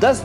10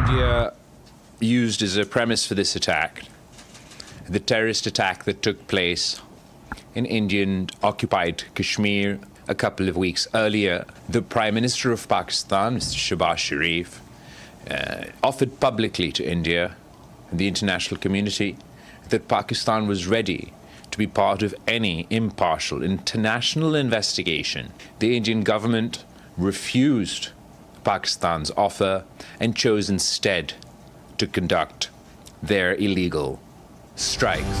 India used as a premise for this attack the terrorist attack that took place in Indian occupied Kashmir a couple of weeks earlier. The Prime Minister of Pakistan, Mr. Shehbaz Sharif, offered publicly to India and the international community that Pakistan was ready to be part of any impartial international investigation. The Indian government refused Pakistan's offer and chose instead to conduct their illegal strikes.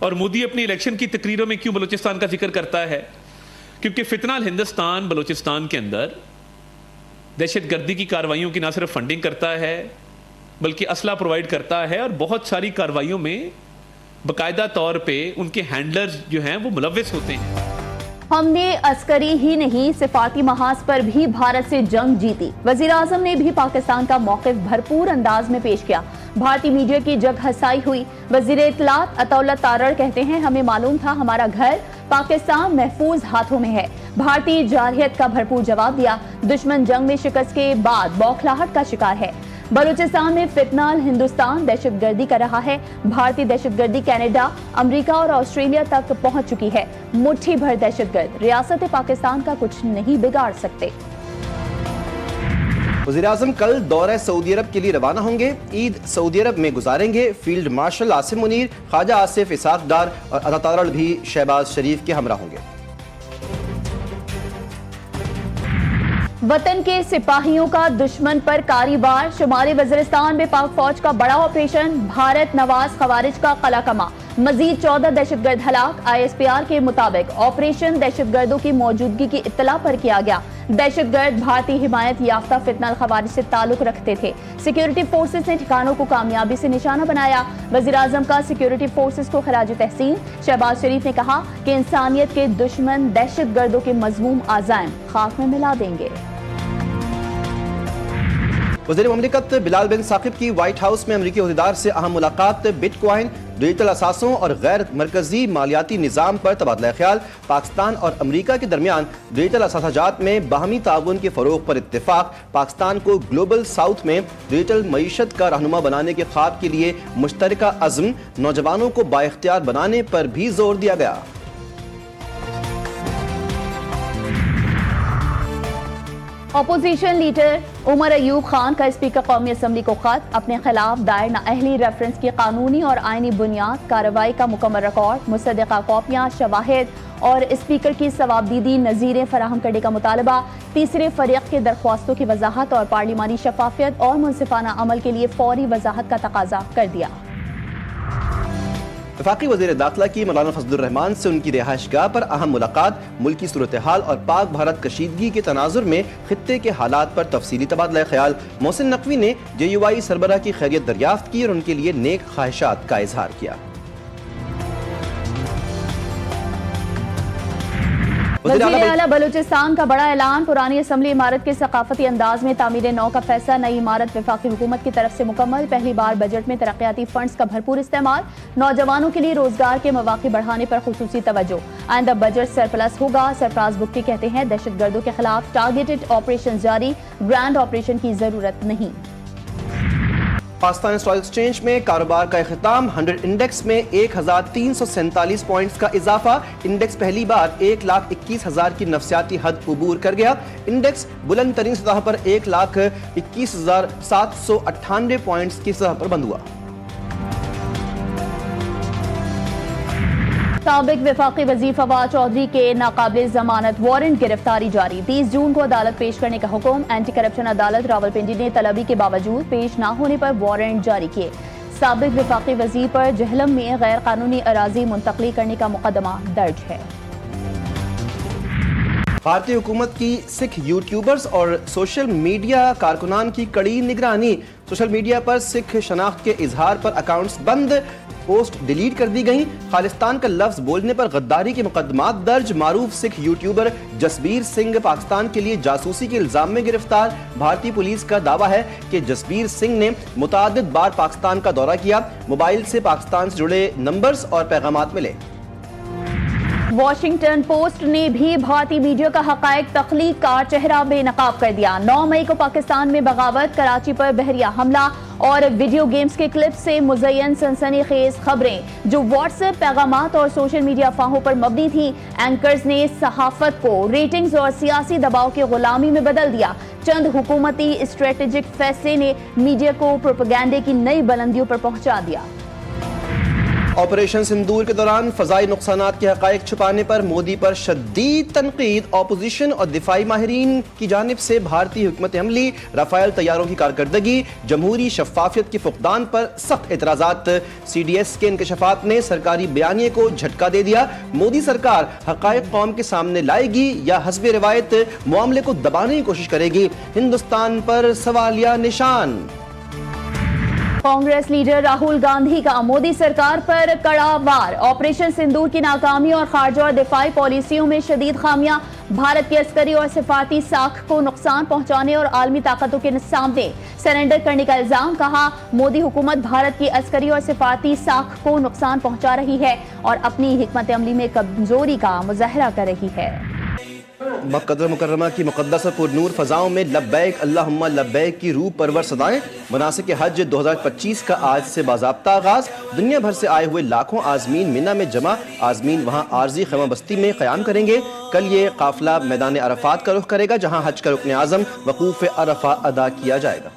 اور مودی اپنی election کی تقریروں میں کیوں بلوچستان کا ذکر کرتا ہے؟ کیونکہ فتنہ الہندوستان بلوچستان کے اندر دہشت گردی کی کارروائیوں کی نہ صرف فنڈنگ کرتا ہے بلکہ اسلحہ پرووائڈ کرتا ہے، اور بہت ساری کارروائیوں میں باقاعدہ طور پہ ان کے ہینڈلرز جو ہیں وہ ملوث ہوتے ہیں۔ ہم نے عسکری ہی نہیں سفارتی محاذ پر بھی بھارت سے جنگ جیتی۔ وزیر اعظم نے بھی پاکستان کا موقف بھرپور انداز میں پیش کیا۔ بھارتی میڈیا کی جگ ہنسائی ہوئی۔ وزیر اطلاعات عطا اللہ تارڑ کہتے ہیں ہمیں معلوم تھا ہمارا گھر پاکستان محفوظ ہاتھوں میں ہے۔ بھارتی جارحیت کا بھرپور جواب دیا۔ دشمن جنگ میں شکست کے بعد بوکھلاہٹ کا شکار ہے۔ بلوچستان میں فتنہ ہندوستان دہشت گردی کر رہا ہے۔ بھارتی دہشت گردی کینیڈا، امریکہ اور آسٹریلیا تک پہنچ چکی ہے۔ مٹھی بھر دہشت گرد ریاست پاکستان کا کچھ نہیں بگاڑ سکتے۔ وزیر اعظم کل دورہ سعودی عرب کے لیے روانہ ہوں گے۔ عید سعودی عرب میں گزاریں گے۔ فیلڈ مارشل عاصم منیر، خواجہ آصف اسحاق ڈار اور عطا تارڑ بھی شہباز شریف کے ہمراہ ہوں گے۔ وطن کے سپاہیوں کا دشمن پر کاری وار۔ شمالی وزیرستان میں پاک فوج کا بڑا آپریشن، بھارت نواز خوارج کا قلعہ کما۔ مزید 14 دہشت گرد ہلاک۔ ISPR کے مطابق آپریشن دہشت گردوں کی موجودگی کی اطلاع پر کیا گیا۔ دہشت گرد بھارتی حمایت یافتہ فتنہ الخوارج سے تعلق رکھتے تھے۔ سیکیورٹی فورسز نے ٹھکانوں کو کامیابی سے نشانہ بنایا۔ وزیر اعظم کا سیکیورٹی فورسز کو خراج تحسین۔ شہباز شریف نے کہا کہ انسانیت کے دشمن دہشت گردوں کے مذموم عزائم خاک میں ملا دیں گے۔ وزیر مملکت بلال بن ثاقب کی وائٹ ہاؤس میں امریکی عہدیدار سے اہم ملاقات۔ بٹ کوائن، ڈیجیٹل اثاثوں اور غیر مرکزی مالیاتی نظام پر تبادلہ خیال۔ پاکستان اور امریکہ کے درمیان ڈیجیٹل اثاثہ جات میں باہمی تعاون کے فروغ پر اتفاق۔ پاکستان کو گلوبل ساؤتھ میں ڈیجیٹل معیشت کا رہنما بنانے کے خواب کے لیے مشترکہ عزم۔ نوجوانوں کو بااختیار بنانے پر بھی زور دیا گیا۔ اپوزیشن لیڈر عمر ایوب خان کا اسپیکر قومی اسمبلی کو خط۔ اپنے خلاف دائر نااہلی ریفرنس کی قانونی اور آئینی بنیاد، کارروائی کا مکمل ریکارڈ، مصدقہ کاپیاں، شواہد اور اسپیکر کی ثوابدیدی نظیریں فراہم کرنے کا مطالبہ۔ تیسرے فریق کے درخواستوں کی وضاحت اور پارلیمانی شفافیت اور منصفانہ عمل کے لیے فوری وضاحت کا تقاضا کر دیا۔ وفاقی وزیر داخلہ کی مولانا فضل الرحمان سے ان کی رہائش گاہ پر اہم ملاقات۔ ملکی صورتحال اور پاک بھارت کشیدگی کے تناظر میں خطے کے حالات پر تفصیلی تبادلہ خیال۔ محسن نقوی نے JUI سربراہ کی خیریت دریافت کی اور ان کے لیے نیک خواہشات کا اظہار کیا۔ وزیر اعلیٰ بلوچستان کا بڑا اعلان۔ پرانی اسمبلی عمارت کے ثقافتی انداز میں تعمیر نو کا فیصلہ۔ نئی عمارت وفاقی حکومت کی طرف سے مکمل۔ پہلی بار بجٹ میں ترقیاتی فنڈز کا بھرپور استعمال۔ نوجوانوں کے لیے روزگار کے مواقع بڑھانے پر خصوصی توجہ۔ آئندہ بجٹ سرپلس ہوگا۔ سرفراز بگٹی کہتے ہیں دہشت گردوں کے خلاف ٹارگیٹڈ آپریشن جاری، گرینڈ آپریشن کی ضرورت نہیں۔ پاکستان اسٹاک ایکسچینج میں کاروبار کا اختتام۔ 100 انڈیکس میں 1347 پوائنٹس کا اضافہ۔ انڈیکس پہلی بار 1,21,000 کی نفسیاتی حد عبور کر گیا۔ انڈیکس بلند ترین سطح پر 1,21,798 پوائنٹس کی سطح پر بند ہوا۔ سابق وفاقی وزیر فواد چودھری کے ناقابل ضمانت وارنٹ گرفتاری جاری۔ 30 جون کو عدالت پیش کرنے کا حکم۔ اینٹی کرپشن عدالت راولپنڈی نے طلبی کے باوجود پیش نہ ہونے پر وارنٹ جاری کیے۔ سابق وفاقی وزیر پر جہلم میں غیر قانونی اراضی منتقلی کرنے کا مقدمہ درج ہے۔ بھارتی حکومت کی سکھ یوٹیوبرز اور سوشل میڈیا کارکنان کی کڑی نگرانی۔ سوشل میڈیا پر سکھ شناخت کے اظہار پر اکاؤنٹس بند، پوسٹ ڈیلیٹ کر دی گئیں۔ خالصتان کا لفظ بولنے پر غداری کے مقدمات درج۔ معروف سکھ یوٹیوبر جسبیر سنگھ پاکستان کے لیے جاسوسی کے الزام میں گرفتار۔ بھارتی پولیس کا دعویٰ ہے کہ جسبیر سنگھ نے متعدد بار پاکستان کا دورہ کیا۔ موبائل سے پاکستان سے جڑے نمبرز اور پیغامات ملے۔ واشنگٹن پوسٹ نے بھی بھارتی میڈیا کا حقائق تخلیق کا چہرہ بے نقاب کر دیا۔ 9 مئی کو پاکستان میں بغاوت، کراچی پر بحریہ حملہ اور ویڈیو گیمز کے کلپ سے مزین سنسنی خیز خبریں جو واٹس ایپ پیغامات اور سوشل میڈیا افواہوں پر مبنی تھیں۔ اینکرز نے صحافت کو ریٹنگز اور سیاسی دباؤ کی غلامی میں بدل دیا۔ چند حکومتی اسٹریٹجک فیصلے نے میڈیا کو پروپیگنڈے کی نئی بلندیوں پر پہنچا دیا۔ آپریشن سندور کے دوران فضائی نقصانات کے حقائق چھپانے پر مودی پر شدید تنقید. اپوزیشن اور دفاعی ماہرین کی جانب سے بھارتی حکمت عملی، رافیل طیاروں کی کارکردگی، جمہوری شفافیت کے فقدان پر سخت اعتراضات. سی ڈی ایس کے انکشافات نے سرکاری بیانیے کو جھٹکا دے دیا. مودی سرکار حقائق قوم کے سامنے لائے گی یا حسب روایت معاملے کو دبانے کی کوشش کرے گی؟ ہندوستان پر سوالیہ نشان. کانگریس لیڈر راہل گاندھی کا مودی سرکار پر کڑا وار. آپریشن سندور کی ناکامی اور خارجہ اور دفاعی پالیسیوں میں شدید خامیاں بھارت کی عسکری اور سفارتی ساکھ کو نقصان پہنچانے اور عالمی طاقتوں کے سامنے سرنڈر کرنے کا الزام. کہا مودی حکومت بھارت کی عسکری اور سفارتی ساکھ کو نقصان پہنچا رہی ہے اور اپنی حکمت عملی میں کمزوری کا مظاہرہ کر رہی ہے. مکہ مکرمہ کی مقدس اور پرنور فضاؤں میں لبیک اللہم لبیک کی روح پرور صدائیں. مناسک حج 2025 کا آج سے باضابطہ آغاز. دنیا بھر سے آئے ہوئے لاکھوں عازمین مینا میں جمع. عازمین وہاں عارضی خیمہ بستی میں قیام کریں گے. کل یہ قافلہ میدان عرفات کا رخ کرے گا جہاں حج کا رکن اعظم وقوف عرفہ ادا کیا جائے گا.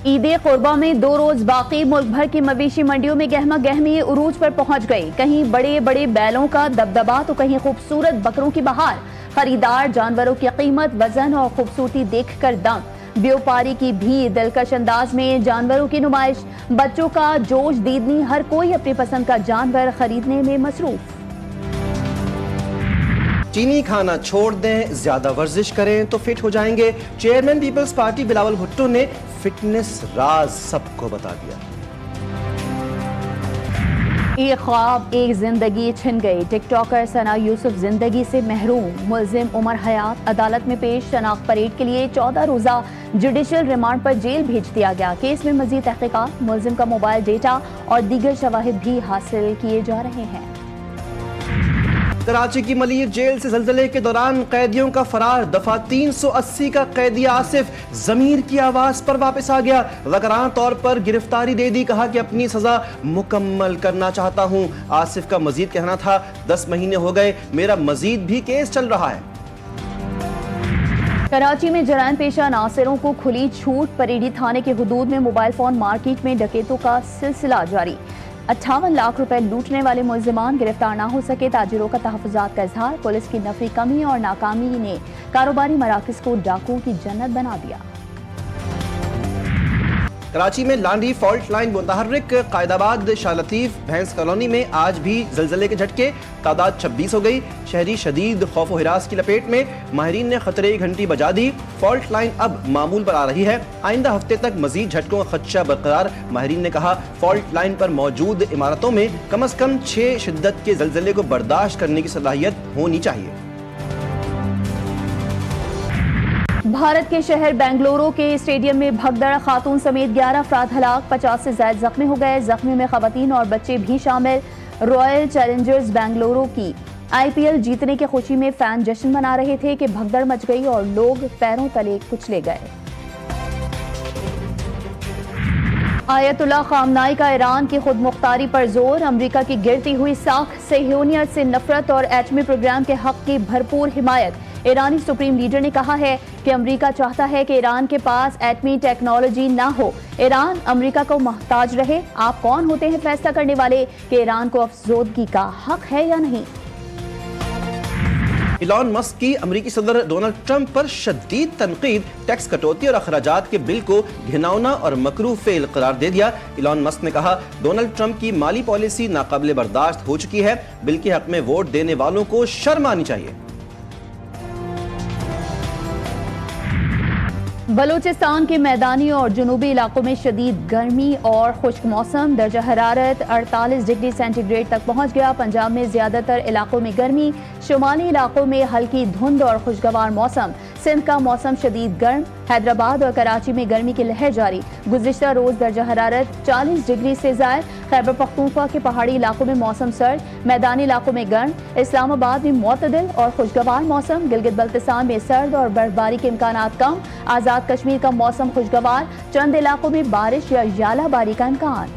عید قربہ میں 2 روز باقی ملک بھر کی مویشی منڈیوں میں گہما گہمی عروج پر پہنچ گئی. کہیں بڑے بڑے بیلوں کا دبدبا تو کہیں خوبصورت بکروں کی بہار. خریدار جانوروں کی قیمت، وزن اور خوبصورتی دیکھ کر دم. بیوپاری کی بھی دلکش انداز میں جانوروں کی نمائش. بچوں کا جوش دیدنی، ہر کوئی اپنی پسند کا جانور خریدنے میں مصروف. چینی کھانا چھوڑ دیں، زیادہ ورزش کریں تو فٹ ہو جائیں گے. Chairman Peoples Party Bilawal Bhutto نے فٹنس راز سب کو بتا دیا. ایک خواب ایک زندگی چھن گئی. ٹک ٹاکر ثنا یوسف زندگی سے محروم. ملزم عمر حیات عدالت میں پیش. شناخت پریڈ کے لیے 14 روزہ جوڈیشل ریمانڈ پر جیل بھیج دیا گیا. کیس میں مزید تحقیقات. ملزم کا موبائل ڈیٹا اور دیگر شواہد بھی حاصل کیے جا رہے ہیں. کراچی کی ملیر جیل سے زلزلے کے دوران قیدیوں کا فرار. دفعہ 380 کا قیدی آصف ضمیر کی آواز پر واپس آ گیا. ذکرانہ طور پر گرفتاری دے دی. کہا کہ اپنی سزا مکمل کرنا چاہتا ہوں. آصف کا مزید کہنا تھا 10 مہینے ہو گئے، میرا مزید بھی کیس چل رہا ہے. کراچی میں جرائم پیشہ ناصروں کو کھلی چھوٹ. پریڈی تھانے کے حدود میں موبائل فون مارکیٹ میں ڈکیتوں کا سلسلہ جاری. 58 لاکھ روپے لوٹنے والے ملزمان گرفتار نہ ہو سکے. تاجروں کا تحفظات کا اظہار. پولیس کی نفی کمی اور ناکامی نے کاروباری مراکز کو ڈاکوؤں کی جنت بنا دیا. کراچی میں لانڈری فالٹ لائن متحرک. قائد آباد شاہ لطیف بھینس کالونی میں آج بھی زلزلے کے جھٹکے. تعداد 26 ہو گئی. شہری شدید خوف و ہراس کی لپیٹ میں. ماہرین نے خطرے کی گھنٹی بجا دی. فالٹ لائن اب معمول پر آ رہی ہے. آئندہ ہفتے تک مزید جھٹکوں کا خدشہ برقرار. ماہرین نے کہا فالٹ لائن پر موجود عمارتوں میں کم از کم 6 شدت کے زلزلے کو برداشت کرنے کی صلاحیت ہونی چاہیے. بھارت کے شہر بنگلورو کے اسٹیڈیم میں بھگدڑ. خاتون سمیت 11 افراد ہلاک. 50 سے زائد زخمی ہو گئے. زخمی میں خواتین اور بچے بھی شامل. رائل چیلنجرز بنگلورو کی IPL جیتنے کی خوشی میں فین جشن منا رہے تھے کہ بھگدڑ مچ گئی اور لوگ پیروں تلے کچلے گئے. آیت اللہ خامنائی کا ایران کی خود مختاری پر زور. امریکہ کی گرتی ہوئی ساکھ، صہیونیت سے نفرت اور ایٹمی پروگرام کے حق کی بھرپور حمایت. ایرانی سپریم لیڈر نے کہا ہے کہ امریکہ چاہتا ہے کہ ایران کے پاس ایٹمی ٹیکنالوجی نہ ہو. ایران امریکہ کو محتاج رہے. آپ کون ہوتے ہیں فیصلہ کرنے والے کہ ایران کو افزودگی کا حق ہے یا نہیں؟ ایلان مسک کی امریکی صدر ڈونلڈ ٹرمپ پر شدید تنقید. ٹیکس کٹوتی اور اخراجات کے بل کو گھناؤنا اور مکروہ فعل قرار دے دیا. ایلان مسک نے کہا ڈونلڈ ٹرمپ کی مالی پالیسی ناقابل برداشت ہو چکی ہے. بل کے حق میں ووٹ دینے والوں کو شرم آنی چاہیے. بلوچستان کے میدانی اور جنوبی علاقوں میں شدید گرمی اور خشک موسم. درجہ حرارت 48 ڈگری سینٹی گریڈ تک پہنچ گیا. پنجاب میں زیادہ تر علاقوں میں گرمی. شمالی علاقوں میں ہلکی دھند اور خوشگوار موسم. سندھ کا موسم شدید گرم. حیدرآباد اور کراچی میں گرمی کی لہر جاری. گزشتہ روز درجہ حرارت 40 ڈگری سے زائد. خیبر پختونخوا کے پہاڑی علاقوں میں موسم سرد. میدانی علاقوں میں گرم. اسلام آباد میں معتدل اور خوشگوار موسم. گلگت بلتستان میں سرد اور برف باری کے امکانات کم. آزاد کشمیر کا موسم خوشگوار. چند علاقوں میں بارش یا ژالہ باری کا امکان.